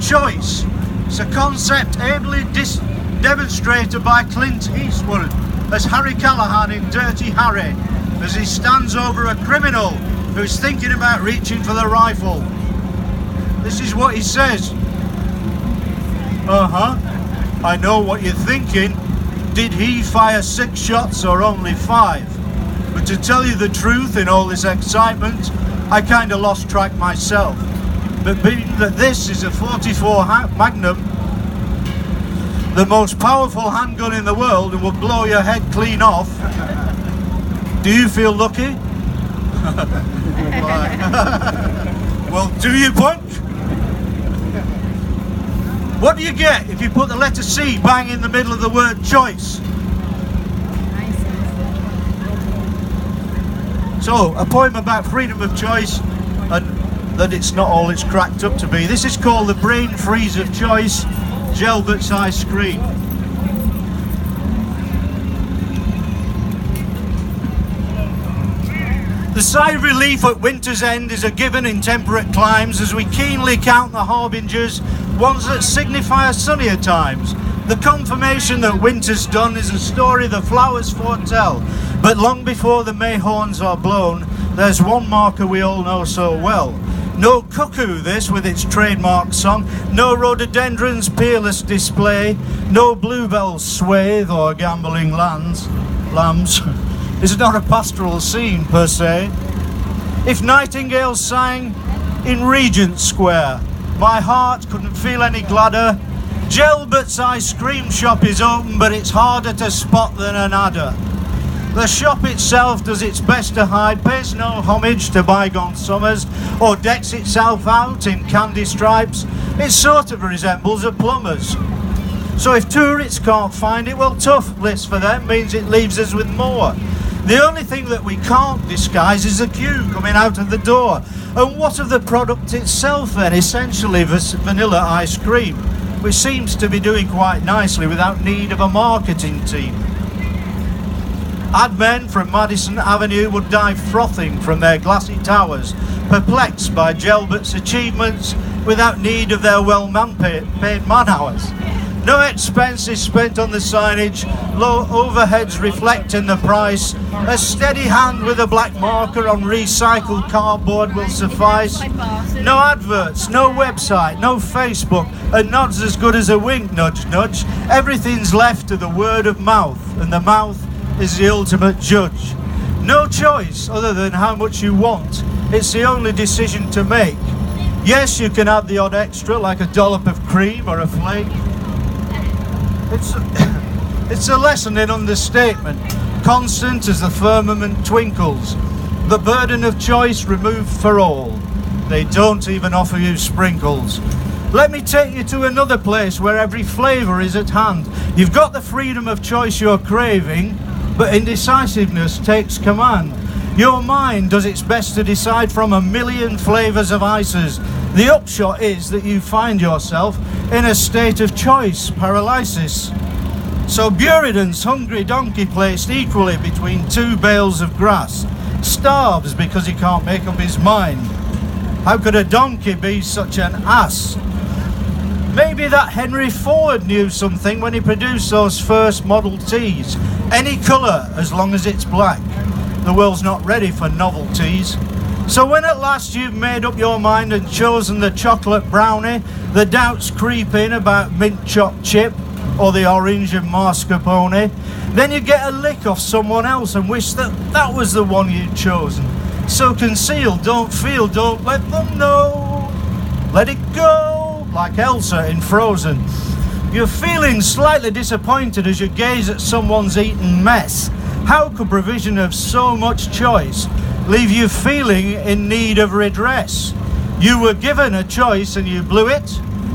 choice. It's a concept ably demonstrated by Clint Eastwood as Harry Callahan in Dirty Harry, as he stands over a criminal who's thinking about reaching for the rifle. This is what he says. I know what you're thinking. Did he fire 6 shots or only 5? But to tell you the truth, in all this excitement, I kinda lost track myself. But being that this is a 44 Magnum, the most powerful handgun in the world and will blow your head clean off, do you feel lucky? Well, do you, Punch? What do you get if you put the letter C bang in the middle of the word choice? So, a poem about freedom of choice and that it's not all it's cracked up to be. This is called The Brain Freeze of Choice, Gelbert's Ice Cream. The sigh of relief at winter's end is a given in temperate climes as we keenly count the harbingers, ones that signify sunnier times. The confirmation that winter's done is a story the flowers foretell, but long before the May horns are blown, there's one marker we all know so well. No cuckoo this with its trademark song, no rhododendron's peerless display, no bluebells swathe or gambling lambs. It's not a pastoral scene per se. If nightingales sang in Regent Square, my heart couldn't feel any gladder. Gelbert's ice cream shop is open, but it's harder to spot than an adder. The shop itself does its best to hide, pays no homage to bygone summers, or decks itself out in candy stripes. It sort of resembles a plumber's. So if tourists can't find it, well, tough list for them means it leaves us with more. The only thing that we can't disguise is the queue coming out of the door. And what of the product itself then? Essentially vanilla ice cream, which seems to be doing quite nicely without need of a marketing team. Ad men from Madison Avenue would die frothing from their glassy towers, perplexed by Gelbert's achievements without need of their well-paid man-hours. No expense is spent on the signage, low overheads reflecting the price. A steady hand with a black marker on recycled cardboard will suffice. No adverts, no website, no Facebook, a nod's as good as a wink, nudge, nudge. Everything's left to the word of mouth, and the mouth is the ultimate judge. No choice other than how much you want. It's the only decision to make. Yes, you can add the odd extra like a dollop of cream or a flake. It's a lesson in understatement, constant as the firmament twinkles. The burden of choice removed for all. They don't even offer you sprinkles. Let me take you to another place where every flavour is at hand. You've got the freedom of choice you're craving, but indecisiveness takes command. Your mind does its best to decide from a million flavours of ices. The upshot is that you find yourself in a state of choice paralysis. So Buridan's hungry donkey placed equally between 2 bales of grass starves because he can't make up his mind. How could a donkey be such an ass? Maybe that Henry Ford knew something when he produced those first Model Ts. Any colour as long as it's black. The world's not ready for novelties. So when at last you've made up your mind and chosen the chocolate brownie, the doubts creep in about mint chopped chip or the orange and mascarpone, then you get a lick off someone else and wish that was the one you'd chosen. So conceal, don't feel, don't let them know. Let it go, like Elsa in Frozen. You're feeling slightly disappointed as you gaze at someone's eaten mess. How could provision of so much choice leave you feeling in need of redress? You were given a choice and you blew it.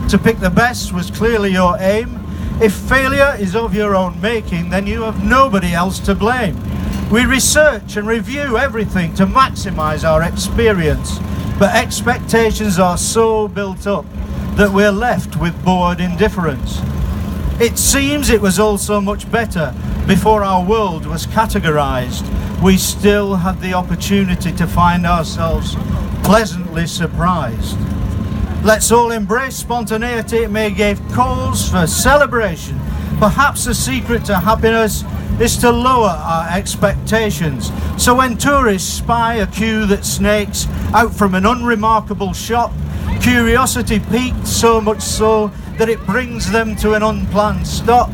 To pick the best was clearly your aim. If failure is of your own making, then you have nobody else to blame. We research and review everything to maximize our experience, but expectations are so built up that we're left with bored indifference. It seems it was all so much better before our world was categorized. We still had the opportunity to find ourselves pleasantly surprised. Let's all embrace spontaneity. It may give cause for celebration. Perhaps the secret to happiness is to lower our expectations. So when tourists spy a queue that snakes out from an unremarkable shop, curiosity piqued so much so that it brings them to an unplanned stop.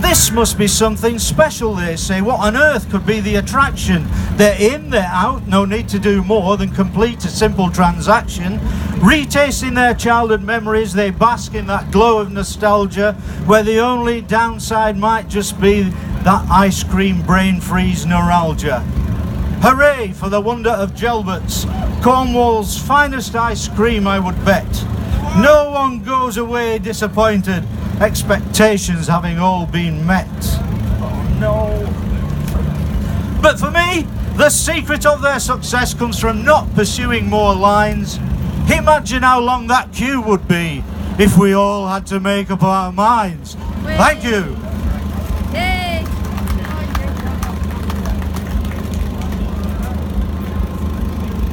This must be something special, they say. What on earth could be the attraction? They're in, they're out, no need to do more than complete a simple transaction. Retasting their childhood memories, they bask in that glow of nostalgia, where the only downside might just be that ice cream brain freeze neuralgia. Hooray for the wonder of Gelbert's, Cornwall's finest ice cream, I would bet. No one goes away disappointed, expectations having all been met. Oh no. But for me, the secret of their success comes from not pursuing more lines. Imagine how long that queue would be if we all had to make up our minds. Thank you.